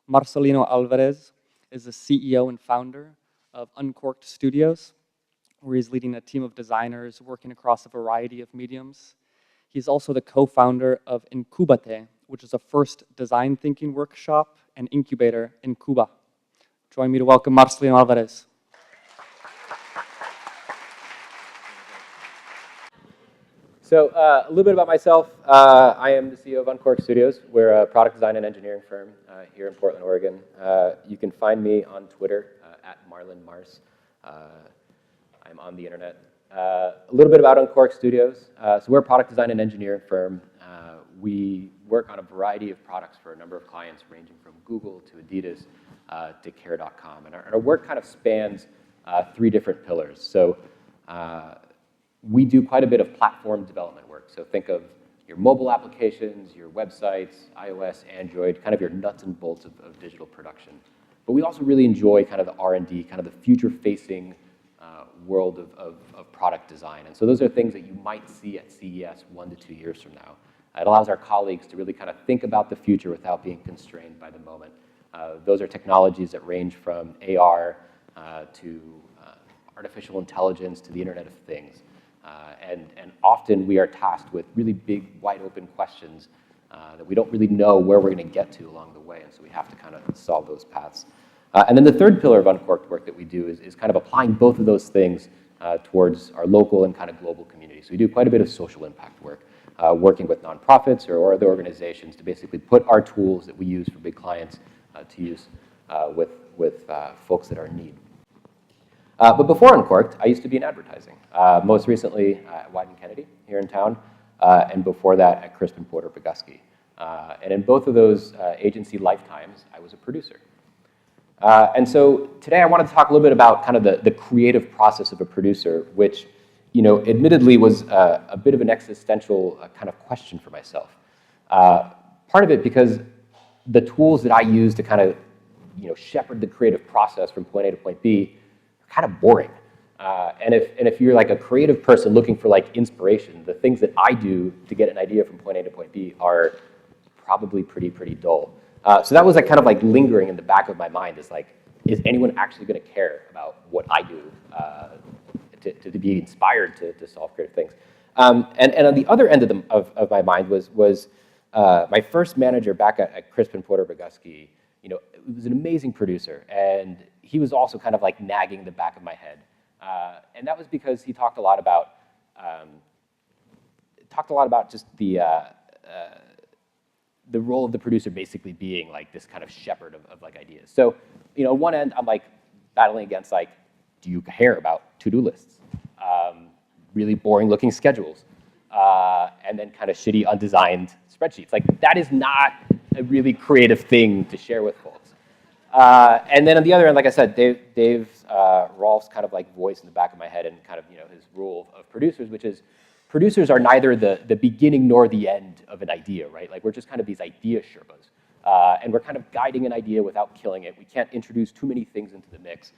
Marcelino Alvarez is the CEO and founder of Uncorked Studios, where he's leading a team of designers working across a variety of mediums. He's also the co-founder of Incúbate, which is a first design thinking workshop and incubator in Cuba. Join me to welcome Marcelino Alvarez. So a little bit about myself. I am the CEO of Uncorked Studios. We're a product design and engineering firm here in Portland, Oregon. You can find me on Twitter at MarlinMars. I'm on the internet. A little bit about Uncorked Studios. So we're a product design and engineering firm. We work on a variety of products for a number of clients, ranging from Google to Adidas to Care.com. And our work kind of spans three different pillars. So we do quite a bit of platform development work. So think of your mobile applications, your websites, iOS, Android, kind of your nuts and bolts of digital production. But we also really enjoy kind of the R&D, kind of the future-facing world of product design. And so those are things that you might see at CES 1 to 2 years from now. It allows our colleagues to really kind of think about the future without being constrained by the moment. Those are technologies that range from AR to artificial intelligence to the Internet of Things. And often we are tasked with really big, wide open questions that we don't really know where we're going to get to along the way, and so we have to kind of solve those paths. And then the third pillar of Uncorked work that we do is kind of applying both of those things towards our local and kind of global community. So we do quite a bit of social impact work, working with nonprofits or other organizations to basically put our tools that we use for big clients to use with folks that are in need. But before Uncorked, I used to be in advertising, most recently at Wieden Kennedy here in town, and before that at Crispin Porter Bogusky. And in both of those agency lifetimes, I was a producer. And so today I wanted to talk a little bit about kind of the creative process of a producer, which, you know, admittedly was a bit of an existential kind of question for myself. Part of it because the tools that I use to kind of, you know, shepherd the creative process from point A to point B kind of boring. And if you're like a creative person looking for like inspiration, the things that I do to get an idea from point A to point B are probably pretty dull. So that was like kind of like lingering in the back of my mind, is like, is anyone actually going to care about what I do to be inspired to solve creative things? And on the other end of my mind was my first manager back at Crispin Porter Bogusky. You know, it was an amazing producer, and he was also kind of like nagging the back of my head. And that was because he talked a lot about just the role of the producer basically being like this kind of shepherd of like ideas. So, you know, on one end, I'm like battling against like, do you care about to-do lists? Really boring looking schedules, and then kind of shitty undesigned spreadsheets. Like, that is not a really creative thing to share with folks. And then on the other end, like I said, Dave Rolf's kind of like voice in the back of my head, and kind of, you know, his rule of producers, which is producers are neither the beginning nor the end of an idea, right? Like, we're just kind of these idea Sherpas. And we're kind of guiding an idea without killing it. We can't introduce too many things into the mix.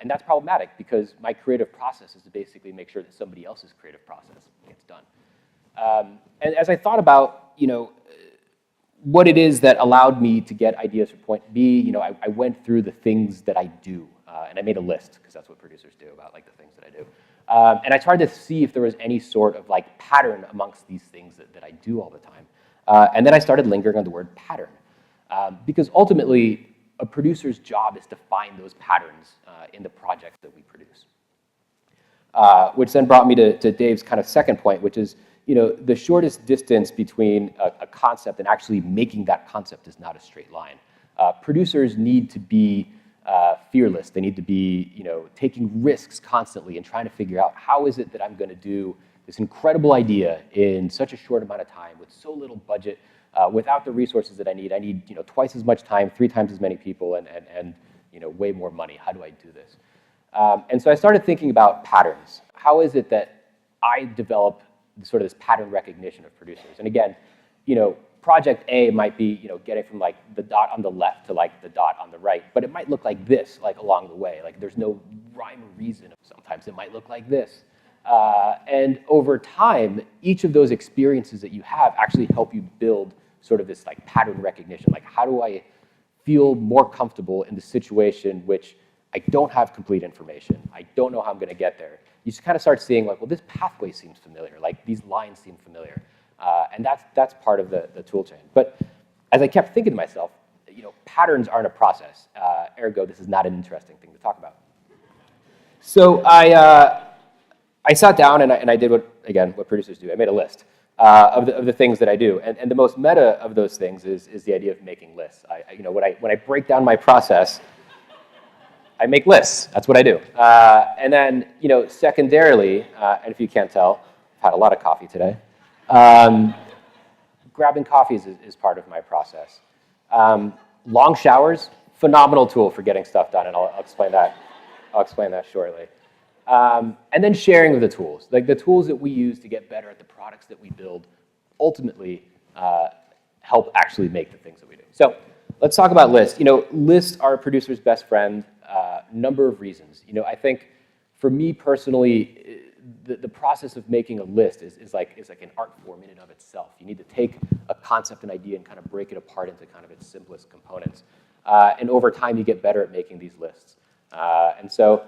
And that's problematic because my creative process is to basically make sure that somebody else's creative process gets done. And as I thought about, you know, what it is that allowed me to get ideas from point B, you know, I went through the things that I do, and I made a list, because that's what producers do, about like the things that I do. And I tried to see if there was any sort of like pattern amongst these things that I do all the time. And then I started lingering on the word pattern, because ultimately a producer's job is to find those patterns in the projects that we produce. Which then brought me to Dave's kind of second point, which is, you know, the shortest distance between a concept and actually making that concept is not a straight line. Producers need to be fearless. They need to be, you know, taking risks constantly and trying to figure out, how is it that I'm going to do this incredible idea in such a short amount of time with so little budget, without the resources that I need. I need, you know, twice as much time, 3 times as many people, and you know, way more money. How do I do this? And so I started thinking about patterns. How is it that I develop sort of this pattern recognition of producers? And again, you know, project A might be, you know, getting from like the dot on the left to like the dot on the right, but it might look like this, like along the way. Like, there's no rhyme or reason. Sometimes it might look like this. And over time, each of those experiences that you have actually help you build sort of this like pattern recognition. Like, how do I feel more comfortable in the situation which I don't have complete information. I don't know how I'm going to get there. You just kind of start seeing like, well, this pathway seems familiar. Like these lines seem familiar. And that's part of the tool chain. But as I kept thinking to myself, patterns aren't a process. Ergo, this is not an interesting thing to talk about. So I sat down and I did what producers do. I made a list of the things that I do. And the most meta of those things is the idea of making lists. When I break down my process, I make lists. That's what I do. And then, secondarily, and if you can't tell, I've had a lot of coffee today. Grabbing coffees is part of my process. Long showers, phenomenal tool for getting stuff done, and I'll explain that. I'll explain that shortly. And then sharing of the tools, like the tools that we use to get better at the products that we build, ultimately help actually make the things that we do. So let's talk about lists. Lists are a producer's best friend. Number of reasons. I think for me personally, the process of making a list is like an art form in and of itself. You need to take a concept, an idea, and kind of break it apart into kind of its simplest components. And over time, you get better at making these lists. And so,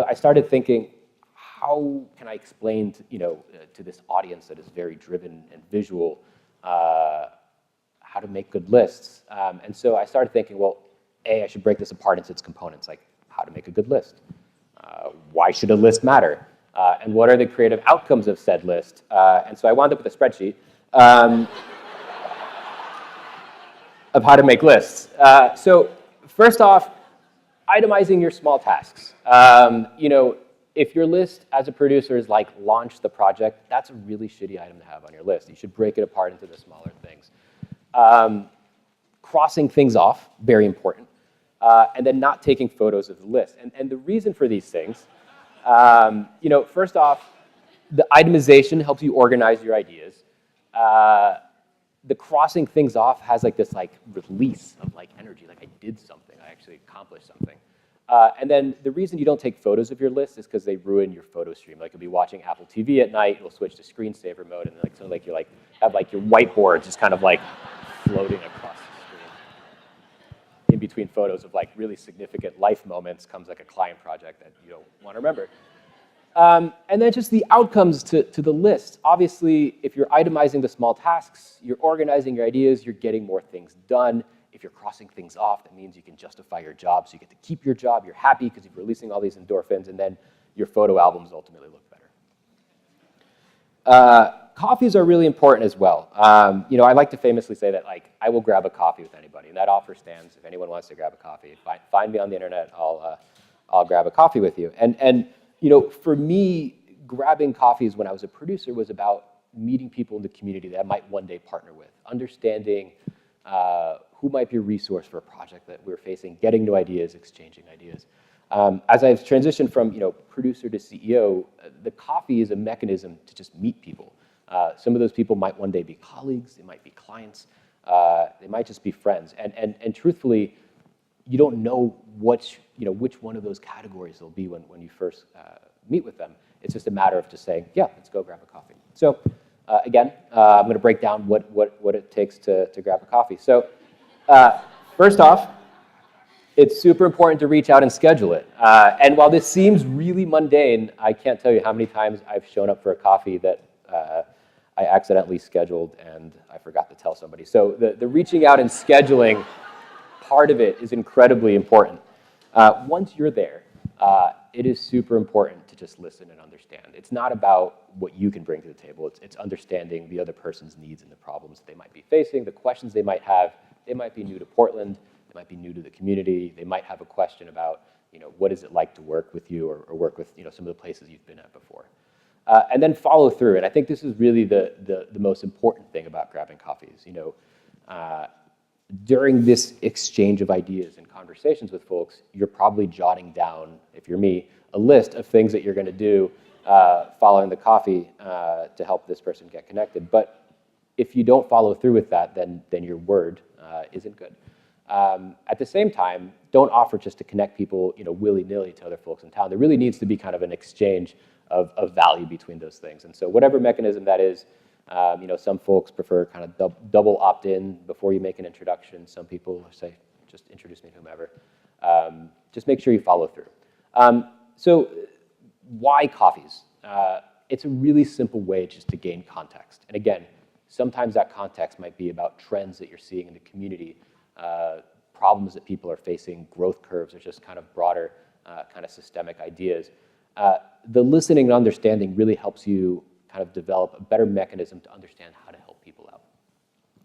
I started thinking, how can I explain to this audience that is very driven and visual how to make good lists? And so I started thinking, well, I should break this apart into its components, like how to make a good list. Why should a list matter? And what are the creative outcomes of said list? And so I wound up with a spreadsheet of how to make lists. So first off, itemizing your small tasks. If your list as a producer is like launch the project, that's a really shitty item to have on your list. You should break it apart into the smaller things. Crossing things off, very important. And then not taking photos of the list. And the reason for these things, first off, the itemization helps you organize your ideas. The crossing things off has like this release of energy, like I did something, I actually accomplished something. And then the reason you don't take photos of your list is because they ruin your photo stream. Like you'll be watching Apple TV at night, it'll switch to screensaver mode, and suddenly you have your whiteboard just kind of floating across the screen. In between photos of really significant life moments comes a client project that you don't want to remember. And then just the outcomes to the list. Obviously, if you're itemizing the small tasks, you're organizing your ideas, you're getting more things done. If you're crossing things off, that means you can justify your job, so you get to keep your job, you're happy because you're releasing all these endorphins, and then your photo albums ultimately look better. Coffees are really important as well. I like to famously say that I will grab a coffee with anybody, and that offer stands. If anyone wants to grab a coffee, find me on the internet, I'll grab a coffee with you. And for me, grabbing coffees when I was a producer was about meeting people in the community that I might one day partner with, understanding who might be a resource for a project that we're facing, getting new ideas, exchanging ideas. As I've transitioned from producer to CEO, the coffee is a mechanism to just meet people. Some of those people might one day be colleagues, they might be clients, they might just be friends. And truthfully, you don't know which one of those categories they'll be when you first meet with them. It's just a matter of just saying, yeah, let's go grab a coffee. So again, I'm going to break down what it takes to grab a coffee. So first off, it's super important to reach out and schedule it. And while this seems really mundane, I can't tell you how many times I've shown up for a coffee that I accidentally scheduled and I forgot to tell somebody. So the reaching out and scheduling part of it is incredibly important. Once you're there, it is super important to just listen and understand. It's not about what you can bring to the table. It's understanding the other person's needs and the problems they might be facing, the questions they might have. They might be new to Portland. They might be new to the community. They might have a question about, what is it like to work with you or work with, some of the places you've been at before. And then follow through. And I think this is really the most important thing about grabbing coffees. During this exchange of ideas and conversations with folks, you're probably jotting down, if you're me, a list of things that you're going to do following the coffee to help this person get connected. But if you don't follow through with that, then your word isn't good. At the same time, don't offer just to connect people, willy-nilly to other folks in town. There really needs to be kind of an exchange of value between those things. And so whatever mechanism that is, some folks prefer kind of double opt-in before you make an introduction. Some people say just introduce me to whomever. Just make sure you follow through. So why coffees? It's a really simple way just to gain context. And again, sometimes that context might be about trends that you're seeing in the community, problems that people are facing, growth curves, or just kind of broader kind of systemic ideas. The listening and understanding really helps you kind of develop a better mechanism to understand how to help people out.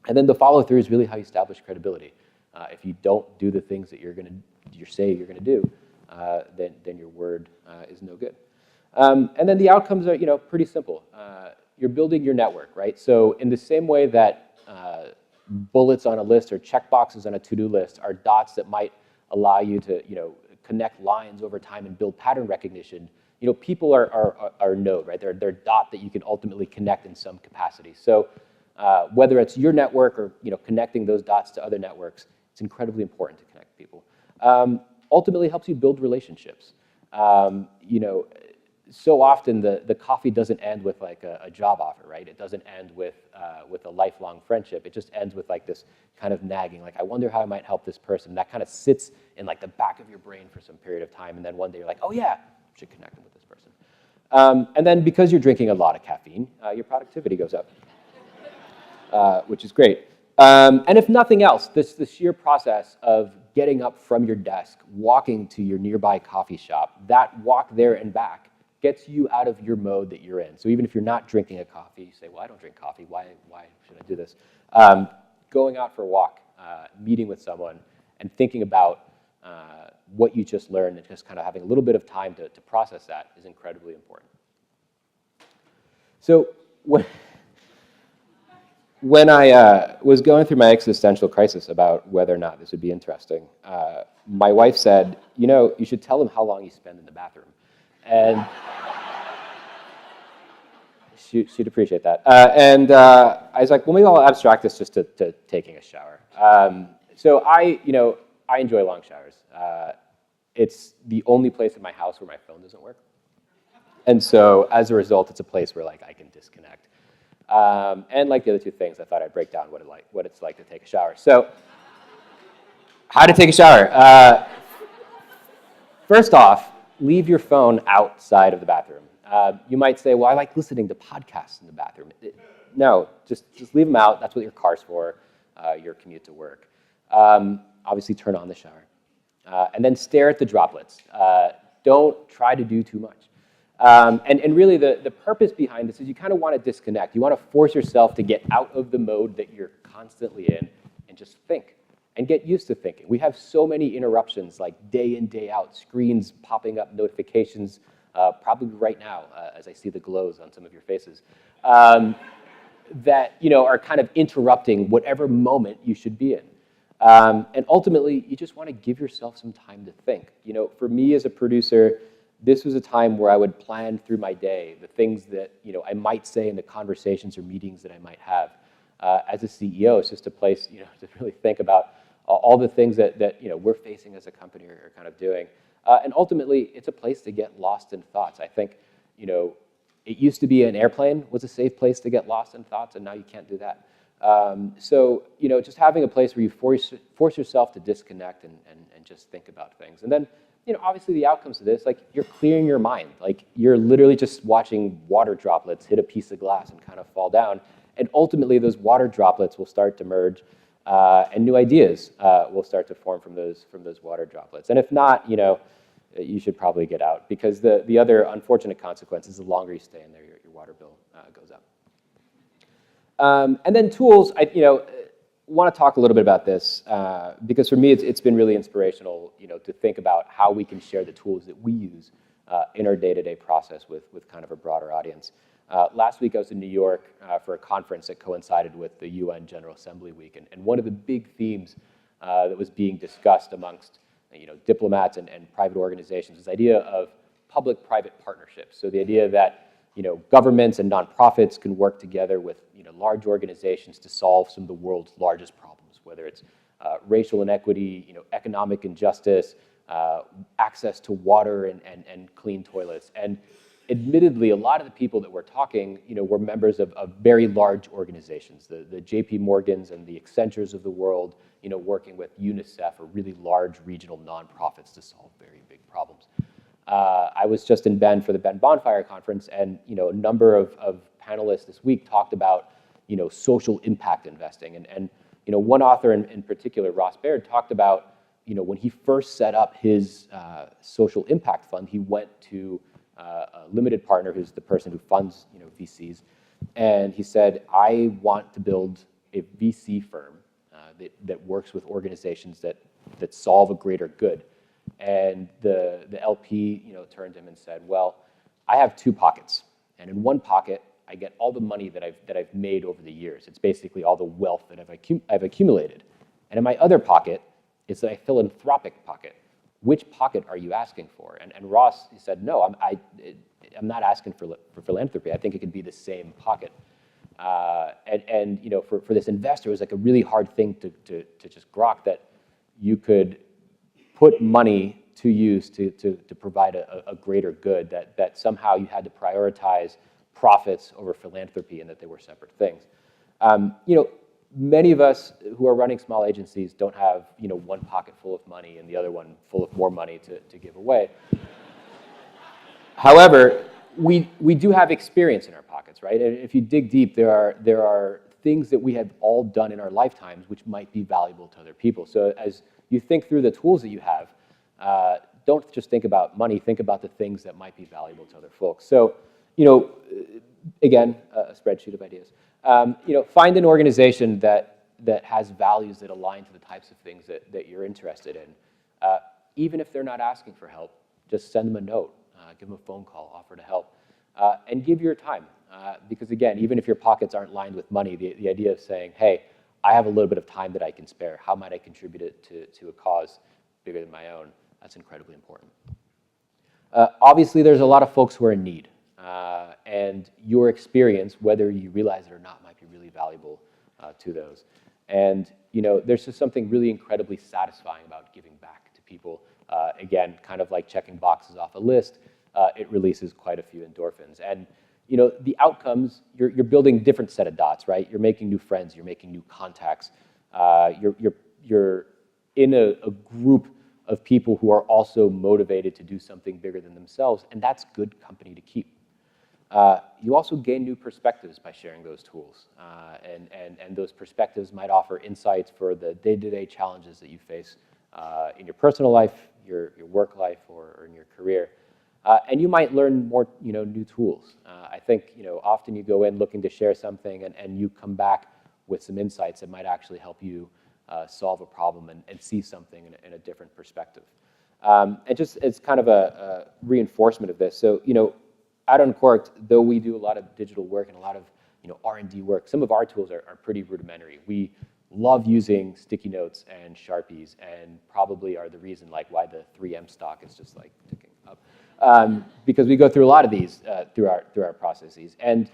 And then the follow through is really how you establish credibility. If you don't do the things that you're saying you're gonna do, then your word is no good. And then the outcomes are pretty simple. You're building your network, right? So in the same way that bullets on a list or checkboxes on a to-do list are dots that might allow you to connect lines over time and build pattern recognition, people are a node, right? They're a dot that you can ultimately connect in some capacity. So whether it's your network or connecting those dots to other networks, it's incredibly important to connect people. Ultimately helps you build relationships. So often the coffee doesn't end with like a job offer, right? It doesn't end with a lifelong friendship. It just ends with like this kind of nagging, like I wonder how I might help this person. That kind of sits in like the back of your brain for some period of time, and then one day you're like, oh yeah, I should connect them with this person. And then because you're drinking a lot of caffeine, your productivity goes up, which is great. And if nothing else, the sheer process of getting up from your desk, walking to your nearby coffee shop, that walk there and back gets you out of your mode that you're in. So even if you're not drinking a coffee, you say, well, I don't drink coffee. Why should I do this? Going out for a walk, meeting with someone, and thinking about what you just learned and just kind of having a little bit of time to process that is incredibly important. So when I was going through my existential crisis about whether or not this would be interesting, my wife said, you should tell them how long you spend in the bathroom. And she'd appreciate that. I was like, well, maybe I'll abstract this just to taking a shower. So I enjoy long showers. It's the only place in my house where my phone doesn't work. And so as a result, it's a place where like I can disconnect. And like the other two things, I thought I'd break down what it's like to take a shower. So how to take a shower. First off, leave your phone outside of the bathroom. You might say, well, I like listening to podcasts in the bathroom. No, just leave them out. That's what your car's for, your commute to work. Obviously, turn on the shower. And then stare at the droplets. Don't try to do too much. And really, the purpose behind this is you kind of want to disconnect. You want to force yourself to get out of the mode that you're constantly in and just think. And get used to thinking. We have so many interruptions, like day in, day out, screens popping up, notifications, probably right now, as I see the glows on some of your faces, that are kind of interrupting whatever moment you should be in. And ultimately, you just want to give yourself some time to think. For me as a producer, this was a time where I would plan through my day, the things that I might say in the conversations or meetings that I might have. As a CEO, it's just a place to really think about all the things that we're facing as a company or kind of doing. And ultimately, it's a place to get lost in thoughts. I think, it used to be an airplane was a safe place to get lost in thoughts, and now you can't do that. So, just having a place where you force yourself to disconnect and just think about things. And then, obviously the outcomes of this, like you're clearing your mind. Like you're literally just watching water droplets hit a piece of glass and kind of fall down. And ultimately, those water droplets will start to merge. And new ideas will start to form from those water droplets. And if not, you should probably get out, because the other unfortunate consequence is the longer you stay in there, your water bill goes up. And then tools, I want to talk a little bit about this because for me it's been really inspirational, to think about how we can share the tools that we use in our day-to-day process with kind of a broader audience. Last week I was in New York for a conference that coincided with the UN General Assembly Week, and one of the big themes that was being discussed amongst diplomats and private organizations is the idea of public-private partnerships. So the idea that governments and nonprofits can work together with large organizations to solve some of the world's largest problems, whether it's racial inequity, economic injustice, access to water and clean toilets. And admittedly, a lot of the people that were talking, were members of very large organizations, the JP Morgans and the Accentures of the world, working with UNICEF or really large regional nonprofits to solve very big problems. I was just in Bend for the Bend Bonfire Conference, and a number of panelists this week talked about social impact investing, and one author in particular, Ross Baird, talked about when he first set up his social impact fund, he went to a limited partner, who's the person who funds VCs, and he said, I want to build a VC firm that works with organizations that solve a greater good. And the LP turned to him and said, well, I have two pockets, and in one pocket I get all the money that I've made over the years. It's basically all the wealth that I've accumulated. And in my other pocket, it's a philanthropic pocket. Which pocket are you asking for? And Ross, he said, no, I'm not asking for philanthropy. I think it could be the same pocket. And for this investor, it was like a really hard thing to just grok that you could put money to use to provide a greater good, that somehow you had to prioritize profits over philanthropy and that they were separate things. Many of us who are running small agencies don't have one pocket full of money and the other one full of more money to give away. However, we do have experience in our pockets, right? And if you dig deep, there are things that we have all done in our lifetimes which might be valuable to other people. So as you think through the tools that you have, don't just think about money, think about the things that might be valuable to other folks. So, again, a spreadsheet of ideas. Find an organization that has values that align to the types of things that you're interested in. Even if they're not asking for help, just send them a note, give them a phone call, offer to help, and give your time. Because again, even if your pockets aren't lined with money, the idea of saying, hey, I have a little bit of time that I can spare. How might I contribute it to a cause bigger than my own? That's incredibly important. Obviously, there's a lot of folks who are in need. And your experience, whether you realize it or not, might be really valuable to those. And there's just something really incredibly satisfying about giving back to people. Again, kind of like checking boxes off a list, it releases quite a few endorphins. And the outcomes, you're building a different set of dots, right? You're making new friends, you're making new contacts. You're in a group of people who are also motivated to do something bigger than themselves, and that's good company to keep. You also gain new perspectives by sharing those tools, and those perspectives might offer insights for the day-to-day challenges that you face in your personal life, your work life, or in your career. And you might learn more new tools. I think often you go in looking to share something, and you come back with some insights that might actually help you solve a problem and see something in a different perspective. And just as kind of a reinforcement of this, so at Uncorked, though we do a lot of digital work and a lot of R&D work, some of our tools are pretty rudimentary. We love using sticky notes and Sharpies, and probably are the reason why the 3M stock is just ticking up, because we go through a lot of these through our processes. And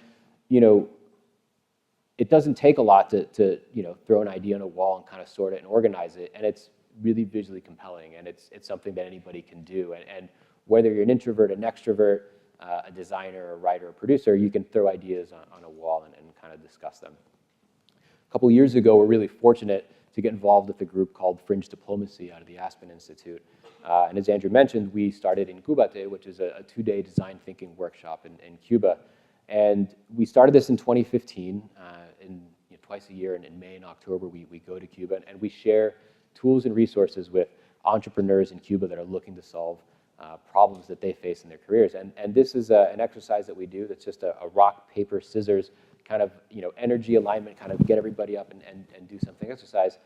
it doesn't take a lot to throw an idea on a wall and kind of sort it and organize it, and it's really visually compelling, and it's something that anybody can do. And whether you're an introvert, an extrovert, a designer, a writer, a producer, you can throw ideas on a wall and kind of discuss them. A couple years ago, we're really fortunate to get involved with a group called Fringe Diplomacy out of the Aspen Institute. And as Andrew mentioned, we started Incúbate, which is a 2-day design thinking workshop in Cuba. And we started this in 2015. Twice a year, and in May and October, we go to Cuba, and we share tools and resources with entrepreneurs in Cuba that are looking to solve problems that they face in their careers. And this is an exercise that we do that's just a rock, paper, scissors kind of energy alignment, kind of get everybody up and do something exercise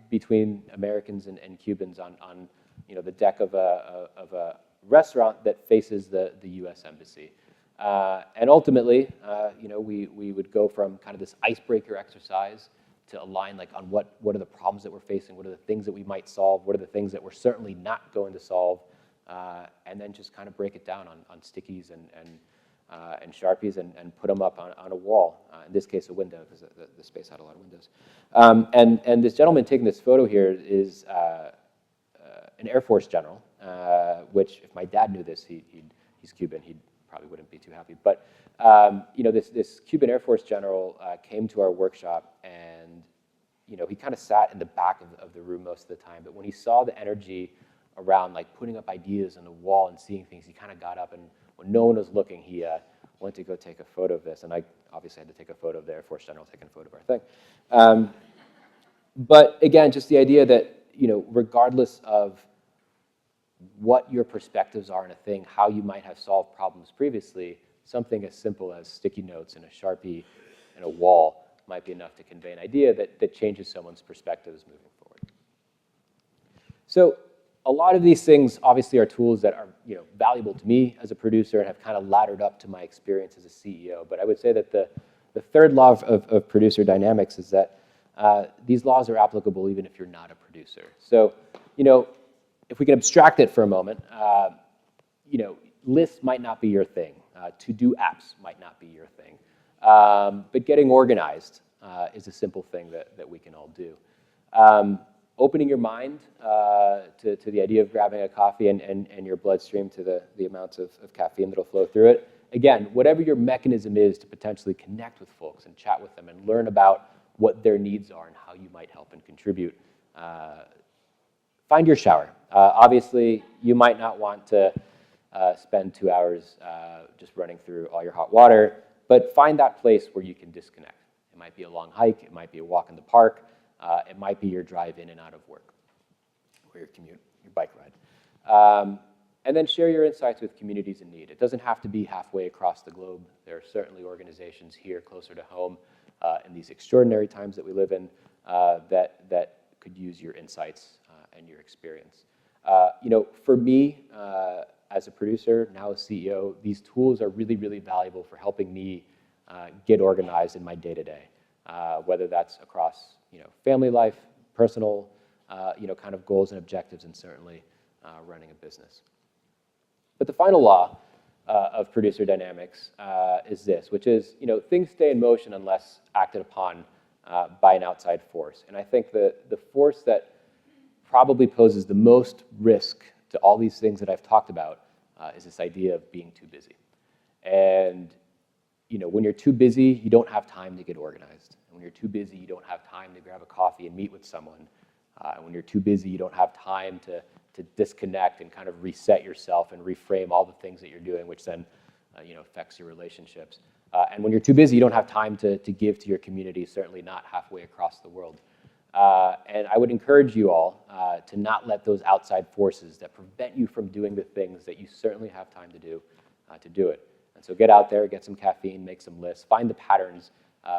between Americans and Cubans on the deck of a restaurant that faces the U.S. Embassy. And ultimately, we would go from kind of this icebreaker exercise to align on what are the problems that we're facing, what are the things that we might solve, what are the things that we're certainly not going to solve, and then just kind of break it down on stickies and Sharpies and put them up on a wall, in this case a window, because the space had a lot of windows. And this gentleman taking this photo here is an Air Force general, which if my dad knew this, he'd he's Cuban, he probably wouldn't be too happy. But this Cuban Air Force general came to our workshop, and he kind of sat in the back of the room most of the time. But when he saw the energy around like putting up ideas on the wall and seeing things, he kind of got up, and when no one was looking, he went to go take a photo of this. And I obviously had to take a photo of the Air Force general taking a photo of our thing. But again, just the idea that regardless of what your perspectives are in a thing, how you might have solved problems previously, something as simple as sticky notes and a Sharpie and a wall might be enough to convey an idea that changes someone's perspectives moving forward. So a lot of these things obviously are tools that are valuable to me as a producer and have kind of laddered up to my experience as a CEO. But I would say that the third law of producer dynamics is that these laws are applicable even if you're not a producer. So if we can abstract it for a moment, lists might not be your thing. To-do apps might not be your thing. But getting organized is a simple thing that we can all do. Opening your mind to the idea of grabbing a coffee and your bloodstream to the amounts of caffeine that'll flow through it. Again, whatever your mechanism is to potentially connect with folks and chat with them and learn about what their needs are and how you might help and contribute. Find your shower. Obviously, you might not want to spend 2 hours just running through all your hot water, but find that place where you can disconnect. It might be a long hike, it might be a walk in the park, it might be your drive in and out of work, or your commute, your bike ride. And then share your insights with communities in need. It doesn't have to be halfway across the globe. There are certainly organizations here closer to home in these extraordinary times that we live in that could use your insights and your experience. For me, as a producer, now as CEO, these tools are really, really valuable for helping me get organized in my day-to-day, whether that's across family life, personal kind of goals and objectives, and certainly running a business. But the final law of producer dynamics is this, which is things stay in motion unless acted upon by an outside force. And I think the force that probably poses the most risk to all these things that I've talked about is this idea of being too busy. And when you're too busy, you don't have time to get organized. And when you're too busy, you don't have time to grab a coffee and meet with someone. And when you're too busy, you don't have time to disconnect and kind of reset yourself and reframe all the things that you're doing, which then affects your relationships. And when you're too busy, you don't have time to give to your community, certainly not halfway across the world. And I would encourage you all to not let those outside forces that prevent you from doing the things that you certainly have time to do it. And so get out there, get some caffeine, make some lists, find the patterns,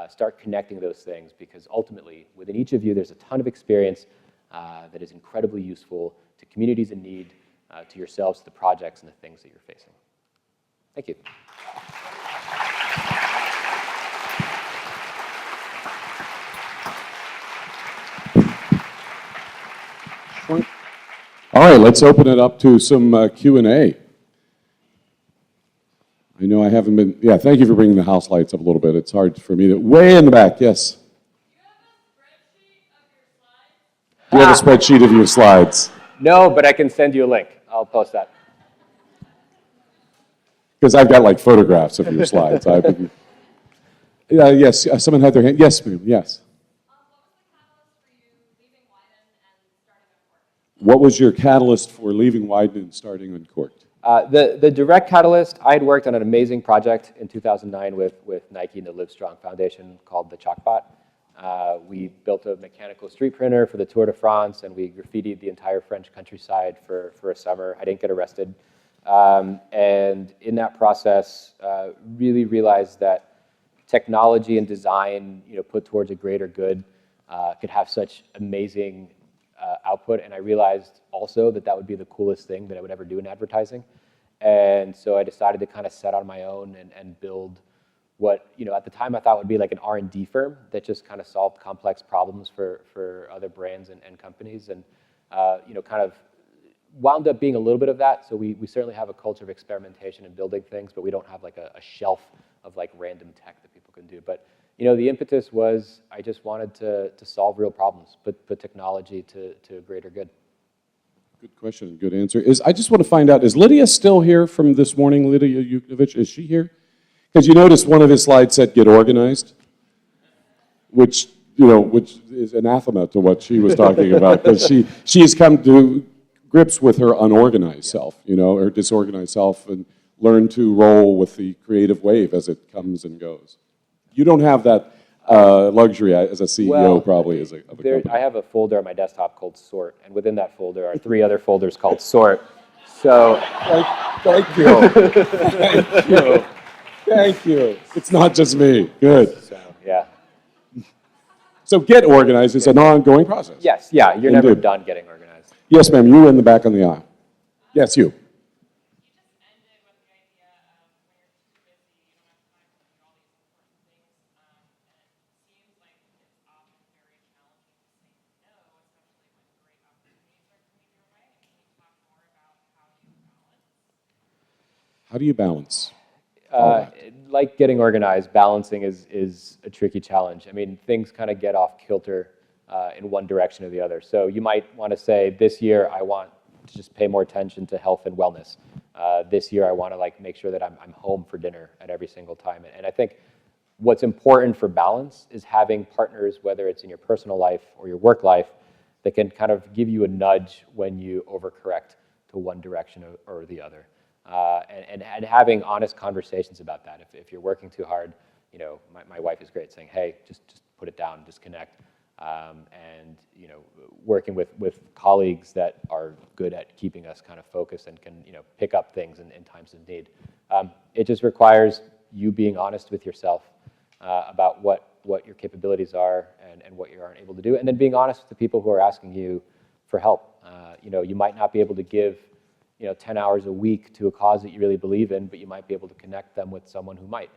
start connecting those things, because ultimately, within each of you, there's a ton of experience that is incredibly useful to communities in need, to yourselves, to the projects and the things that you're facing. Thank you. All right, let's open it up to some Q&A. I know I haven't been, thank you for bringing the house lights up a little bit. It's hard for me to, way in the back, yes. Do you have a spreadsheet of your slides? No, but I can send you a link. I'll post that. Because I've got like photographs of your slides. Yes, someone had their hand. Yes, ma'am, yes. What was your catalyst for leaving Wieden and starting Uncorked? The direct catalyst, I had worked on an amazing project in 2009 with Nike and the Livestrong Foundation called the Chalkbot. We built a mechanical street printer for the Tour de France, and we graffitied the entire French countryside for a summer. I didn't get arrested. And in that process, really realized that technology and design, put towards a greater good, could have such amazing output. And I realized also that would be the coolest thing that I would ever do in advertising. And so I decided to kind of set on my own and build what, at the time I thought would be like an R&D firm that just kind of solved complex problems for other brands and companies. And, kind of wound up being a little bit of that. So we certainly have a culture of experimentation and building things, but we don't have like a shelf of like random tech that people can do. But the impetus was I just wanted to solve real problems, put technology to a greater good. Good question and good answer. I just want to find out, is Lydia still here from this morning? Lydia Yuknovich, is she here? Because you noticed one of his slides said get organized, which is anathema to what she was talking about, because she's come to grips with her unorganized self, her disorganized self, and learn to roll with the creative wave as it comes and goes. You don't have that luxury as a CEO, probably, of a company. I have a folder on my desktop called Sort, and within that folder are 3 other folders called Sort. So, thank you. Thank you. Thank you. It's not just me. Good. So, yeah. So get organized is an ongoing process. Yes, yeah, you're never done getting organized. Yes, ma'am, you in the back on the aisle. Yes, you. How do you balance? Like getting organized, balancing is a tricky challenge. I mean, things kind of get off kilter in one direction or the other. So you might want to say, this year I want to just pay more attention to health and wellness. This year I want to make sure that I'm home for dinner at every single time. And I think what's important for balance is having partners, whether it's in your personal life or your work life, that can kind of give you a nudge when you overcorrect to one direction or the other. And having honest conversations about that. If you're working too hard, my wife is great saying, hey, just put it down, disconnect. And working with colleagues that are good at keeping us kind of focused and can pick up things in times of need. It just requires you being honest with yourself about what your capabilities are and what you aren't able to do, and then being honest with the people who are asking you for help. You might not be able to give 10 hours a week to a cause that you really believe in, but you might be able to connect them with someone who might.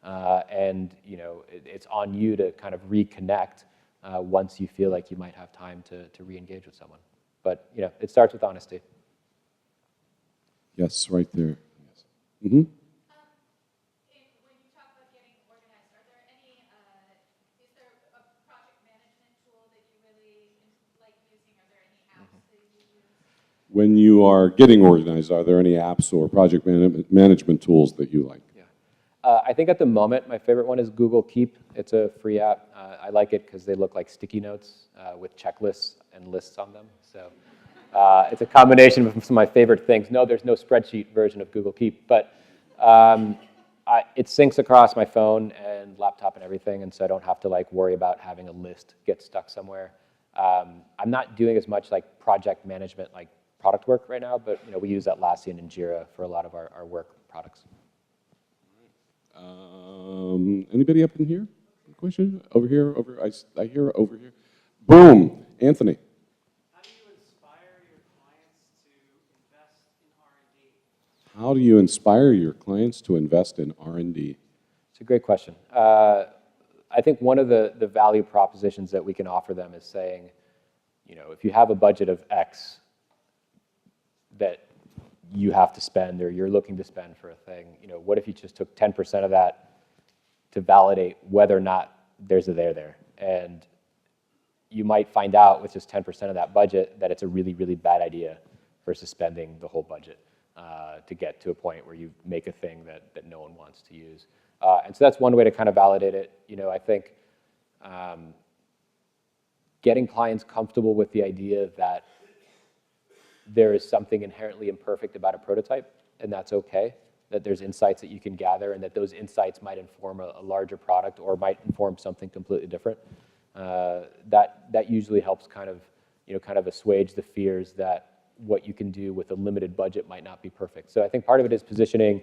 It's on you to kind of reconnect once you feel like you might have time to re-engage with someone. But it starts with honesty. Yes, right there. Yes. Mm-hmm. When you are getting organized, are there any apps or project management tools that you like? Yeah. I think at the moment, my favorite one is Google Keep. It's a free app. I like it because they look like sticky notes with checklists and lists on them. So it's a combination of some of my favorite things. No, there's no spreadsheet version of Google Keep, but it syncs across my phone and laptop and everything, and so I don't have to worry about having a list get stuck somewhere. I'm not doing as much project management product work right now, but we use Atlassian and Jira for a lot of our work products. Anybody up in here? Question? Over here? I hear over here. Boom! Anthony. How do you inspire your clients to invest in R&D? How do you inspire your clients to invest in R&D? It's a great question. I think one of the value propositions that we can offer them is saying, if you have a budget of X that you have to spend or you're looking to spend for a thing, what if you just took 10% of that to validate whether or not there's a there? And you might find out with just 10% of that budget that it's a really, really bad idea versus spending the whole budget to get to a point where you make a thing that no one wants to use. And so that's one way to kind of validate it. I think getting clients comfortable with the idea that there is something inherently imperfect about a prototype, and that's okay, that there's insights that you can gather, and that those insights might inform a larger product or might inform something completely different. That usually helps kind of assuage the fears that what you can do with a limited budget might not be perfect. So I think part of it is positioning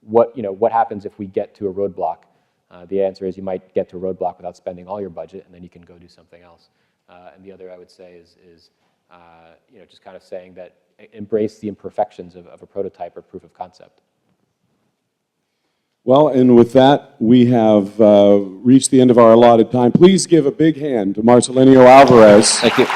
what happens if we get to a roadblock. The answer is you might get to a roadblock without spending all your budget, and then you can go do something else. And the other I would say is just kind of saying that embrace the imperfections of a prototype or proof of concept. Well, and with that, we have reached the end of our allotted time. Please give a big hand to Marcelino Alvarez. Thank you.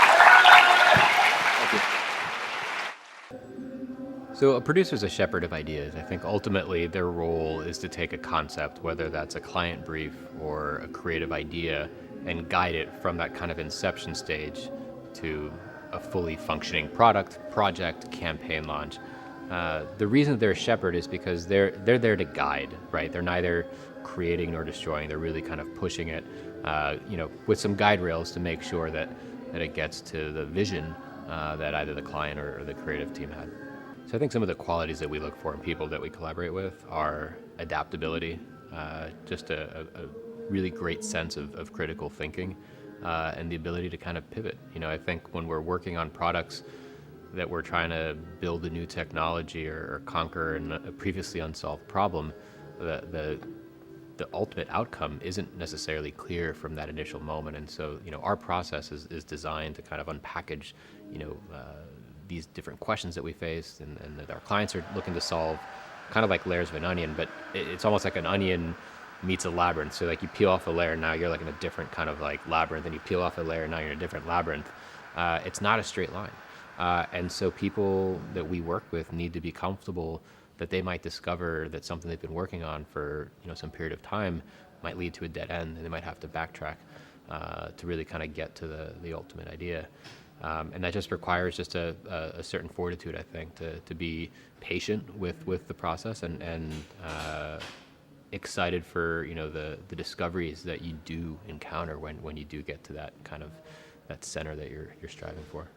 So a producer is a shepherd of ideas. I think ultimately their role is to take a concept, whether that's a client brief or a creative idea, and guide it from that kind of inception stage to a fully functioning product, project, campaign launch. The reason they're a shepherd is because they're there to guide, right? They're neither creating nor destroying. They're really kind of pushing it, with some guide rails to make sure that it gets to the vision that either the client or the creative team had. So I think some of the qualities that we look for in people that we collaborate with are adaptability, just a really great sense of critical thinking, and the ability to kind of pivot. I think when we're working on products that we're trying to build a new technology or conquer a previously unsolved problem, the ultimate outcome isn't necessarily clear from that initial moment. And so, our process is designed to kind of unpackage, these different questions that we face and that our clients are looking to solve, kind of like layers of an onion, but it's almost like an onion meets a labyrinth. So like you peel off a layer, now you're like in a different kind of like labyrinth, and you peel off a layer, now you're in a different labyrinth. It's not a straight line. And so people that we work with need to be comfortable that they might discover that something they've been working on for some period of time might lead to a dead end, and they might have to backtrack to really kind of get to the ultimate idea. And that just requires just a certain fortitude, I think, to be patient with the process and excited for the discoveries that you do encounter when you do get to that kind of that center that you're striving for.